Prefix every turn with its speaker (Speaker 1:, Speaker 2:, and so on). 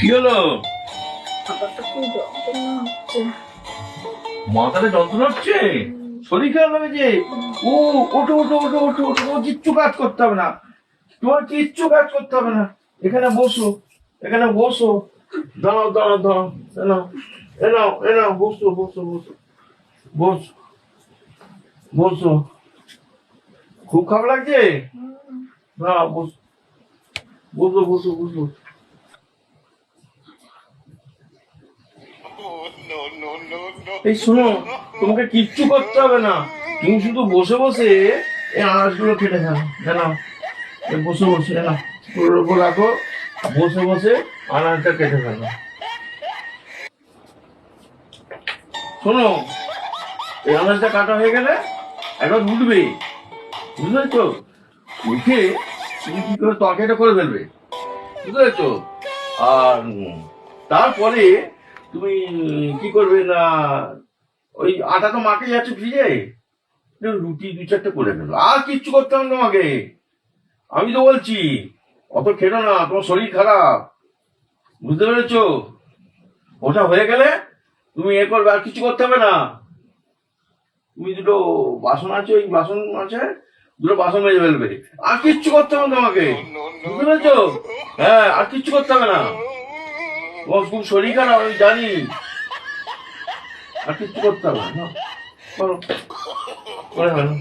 Speaker 1: কি হলো?
Speaker 2: মাথাটা খুব যন্ত্রণা হচ্ছে।
Speaker 1: মাথাটা যন্ত্রণা হচ্ছে? শরীর খারাপ লেগেছে? ও, ওঠো ওঠো ওঠো ওঠো ওঠো, তোমার কিচ্ছু কাজ করতে হবে না, তোমার কিচ্ছু কাজ করতে হবে না। এখানে বসো, এখানে বসো, দাঁড়াও দাঁড়াও দাঁড়াও, এনাও এনাও এনাও, বসো বসো বসো বসো বসো। খুব খারাপ লাগছে? না, বসো বসো বসো বসো। এই শোনো, তোমাকে কিচ্ছু করতে হবে না, তুমি শুধু বসে বসে এই আনাজগুলো কেটে খাও, জানাও। বসে বসে না, পুরোর উপর রাখো, বসে বসে আনাজটা কেটে ফেলো। শোনো, এই আনাজটা কাটা হয়ে গেলে একবার উঠবে, বুঝতে পেরেছো? উঠে তুমি কি করে তরকারিটা করে ফেলবে, বুঝতে পেরেছো? আর তারপরে তুমি কি করবে না, ওই আটা তো মাখে যাচ্ছে ফ্রিজে, রুটি দু চারটে করে ফেলো, আর কিচ্ছু করতে হবে না তোমাকে। আমি তো বলছি, অত খেলো না, তোমার শরীর খারাপ, বুঝতে পেরেছো? ওটা হয়ে গেলে তুমি এ করবে, আর কিছু করতে হবে না। তুমি দুটো বাসন আছে, ওই বাসন আছে, দুটো বাসন মেজে ফেলবে, আর কিচ্ছু করতে হবে না তোমাকে, বুঝতে পেরেছো? হ্যাঁ, আর কিচ্ছু করতে হবে না, তোমার খুব শরীর খারাপ আমি জানি, আর কিচ্ছু করতে হবে না, করো, করে ফেলো।